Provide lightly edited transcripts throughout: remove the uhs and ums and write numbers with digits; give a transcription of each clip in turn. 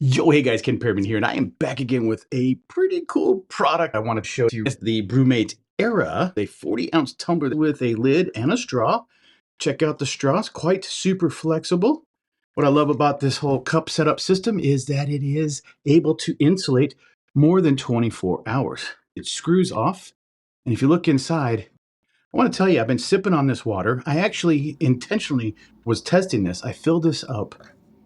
Yo, hey guys, Ken Pearman here, and I am back again with a pretty cool product I want to show you. It's the Brumate Era, a 40-ounce tumbler with a lid and a straw. Check out the straw, it's quite super flexible. What I love about this whole cup setup system is that it is able to insulate more than 24 hours. It screws off, and if you look inside, I want to tell you, I've been sipping on this water. I actually intentionally was testing this. I filled this up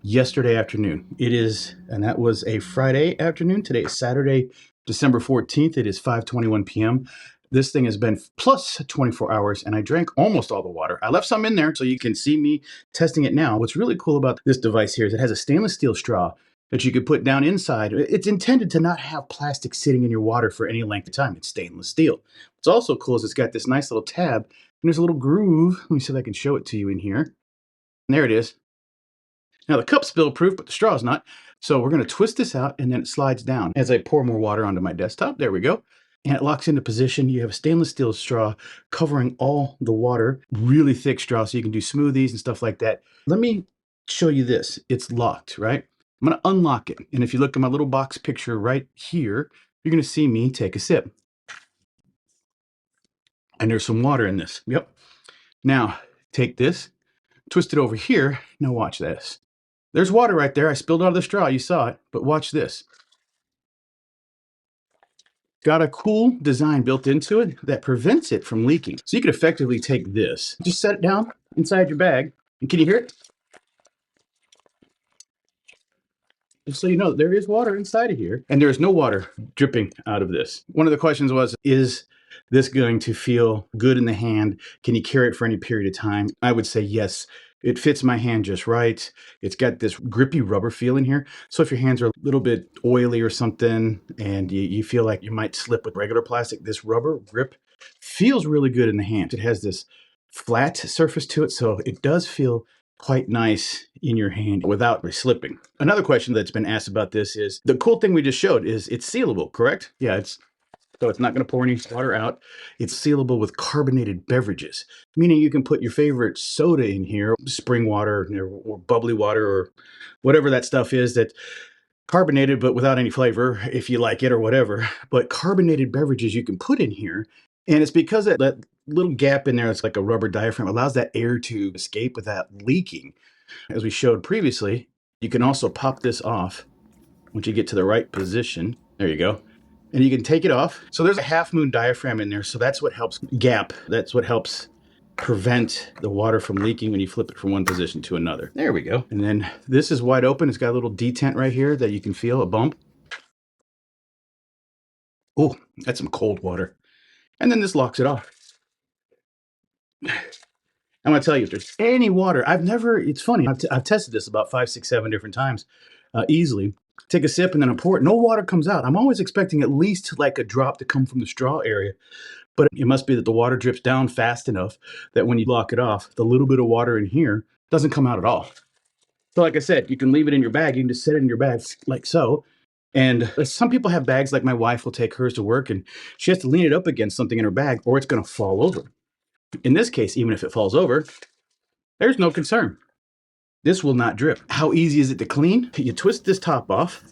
yesterday afternoon. And that was a Friday afternoon. Today is Saturday, December 14th. It is 5:21 p.m. This thing has been plus 24 hours, and I drank almost all the water. I left some in there so you can see me testing it now. What's really cool about this device here is it has a stainless steel straw that you could put down inside. It's intended to not have plastic sitting in your water for any length of time. It's stainless steel. What's also cool is it's got this nice little tab, and there's a little groove. Let me see if I can show it to you in here. And there it is. Now the cup's spill proof, but the straw's not. So we're going to twist this out, and then it slides down as I pour more water onto my desktop. There we go. And it locks into position. You have a stainless steel straw covering all the water, really thick straw, so you can do smoothies and stuff like that. Let me show you this. It's locked, right? I'm going to unlock it. And if you look at my little box picture right here, you're going to see me take a sip. And there's some water in this. Yep. Now, take this, twist it over here. Now watch this. There's water right there. I spilled out of the straw. You saw it. But watch this. Got a cool design built into it that prevents it from leaking. So you could effectively take this, just set it down inside your bag. And can you hear it? Just so you know, there is water inside of here. And there's no water dripping out of this. One of the questions was, is this going to feel good in the hand? Can you carry it for any period of time? I would say yes. It fits my hand just right. It's got this grippy rubber feel in here. So if your hands are a little bit oily or something and you feel like you might slip with regular plastic, this rubber grip feels really good in the hand. It has this flat surface to it, so it does feel quite nice in your hand without slipping. Another question that's been asked about this is, the cool thing we just showed is it's sealable, correct? Yeah, so it's not going to pour any water out. It's sealable with carbonated beverages, meaning you can put your favorite soda in here, spring water or bubbly water or whatever that stuff is that's carbonated but without any flavor, if you like it or whatever. But carbonated beverages you can put in here, and it's because that little gap in there, it's like a rubber diaphragm, allows that air to escape without leaking. As we showed previously, you can also pop this off once you get to the right position. There you go. And you can take it off. So there's a half moon diaphragm in there. So that's what helps gap. That's what helps prevent the water from leaking when you flip it from one position to another. There we go. And then this is wide open. It's got a little detent right here that you can feel, a bump. Oh, that's some cold water. And then this locks it off. I'm going to tell you, if there's any water, it's funny, I've tested this about 5, 6, 7 different times easily. Take a sip and then I pour it. No water comes out. I'm always expecting at least like a drop to come from the straw area. But it must be that the water drips down fast enough that when you lock it off, the little bit of water in here doesn't come out at all. So like I said, you can leave it in your bag. You can just set it in your bag like so. And some people have bags, like my wife will take hers to work and she has to lean it up against something in her bag or it's going to fall over. In this case, even if it falls over, there's no concern. This will not drip. How easy is it to clean? You twist this top off,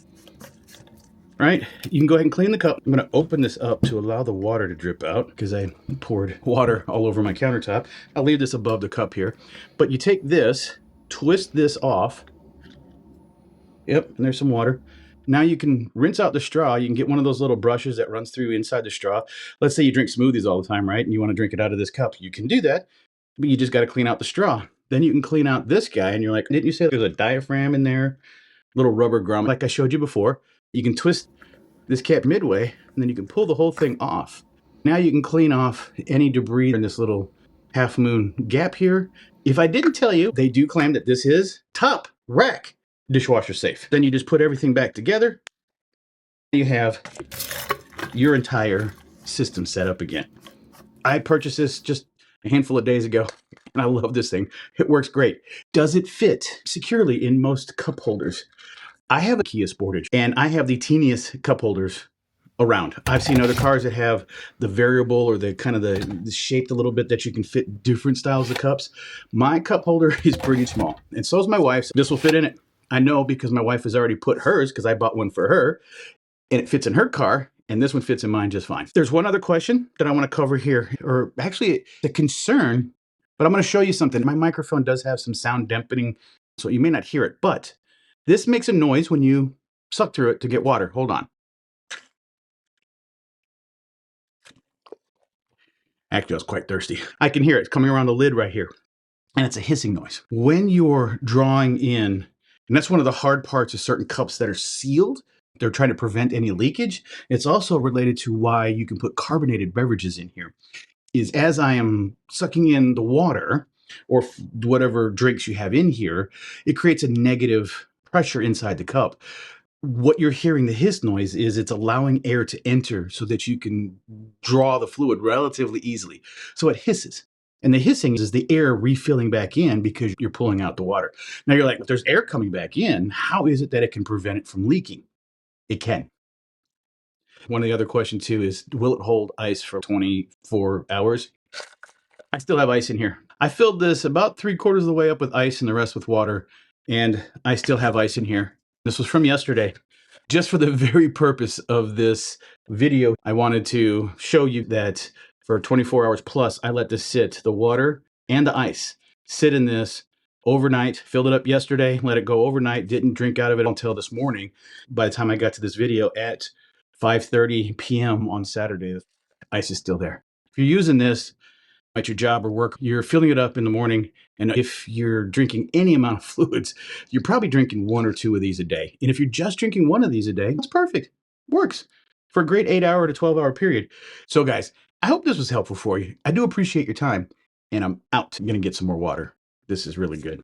right? You can go ahead and clean the cup. I'm going to open this up to allow the water to drip out because I poured water all over my countertop. I'll leave this above the cup here. But you take this, twist this off. Yep, and there's some water. Now you can rinse out the straw. You can get one of those little brushes that runs through inside the straw. Let's say you drink smoothies all the time, right? And you want to drink it out of this cup. You can do that, but you just got to clean out the straw. Then you can clean out this guy, and you're like, didn't you say there's a diaphragm in there? Little rubber grommet, like I showed you before. You can twist this cap midway, and then you can pull the whole thing off. Now you can clean off any debris in this little half moon gap here. If I didn't tell you, they do claim that this is top rack dishwasher safe. Then you just put everything back together. You have your entire system set up again. I purchased this just a handful of days ago, and I love this thing. It works great. Does it fit securely in most cup holders? I have a Kia Sportage, and I have the teeniest cup holders around. I've seen other cars that have the variable or the kind of the shaped a little bit that you can fit different styles of cups. My cup holder is pretty small, and so is my wife's. This will fit in it. I know because my wife has already put hers, because I bought one for her, and it fits in her car, and this one fits in mine just fine. There's one other question that I want to cover here, or actually the concern, but I'm going to show you something. My microphone does have some sound dampening, so you may not hear it, but this makes a noise when you suck through it to get water. Hold on. Actually, I was quite thirsty. I can hear it coming around the lid right here. And it's a hissing noise. When you're drawing in, and that's one of the hard parts of certain cups that are sealed, they're trying to prevent any leakage. It's also related to why you can put carbonated beverages in here. Is as I am sucking in the water or whatever drinks you have in here, it creates a negative pressure inside the cup. What you're hearing, the hiss noise, is it's allowing air to enter so that you can draw the fluid relatively easily. So it hisses. And the hissing is the air refilling back in because you're pulling out the water. Now you're like, if there's air coming back in, how is it that it can prevent it from leaking? It can. One of the other questions too is, will it hold ice for 24 hours? I still have ice in here. I filled this about 3/4 of the way up with ice and the rest with water, and I still have ice in here. This was from yesterday. Just for the very purpose of this video, I wanted to show you that for 24 hours plus, I let this sit, the water and the ice, sit in this overnight, filled it up yesterday, let it go overnight, didn't drink out of it until this morning. By the time I got to this video at 5:30 p.m. on Saturday, the ice is still there. If you're using this at your job or work, you're filling it up in the morning. And if you're drinking any amount of fluids, you're probably drinking 1 or 2 of these a day. And if you're just drinking 1 of these a day, that's perfect. Works for a great 8-hour to 12-hour period. So guys, I hope this was helpful for you. I do appreciate your time, and I'm out. I'm going to get some more water. This is really good.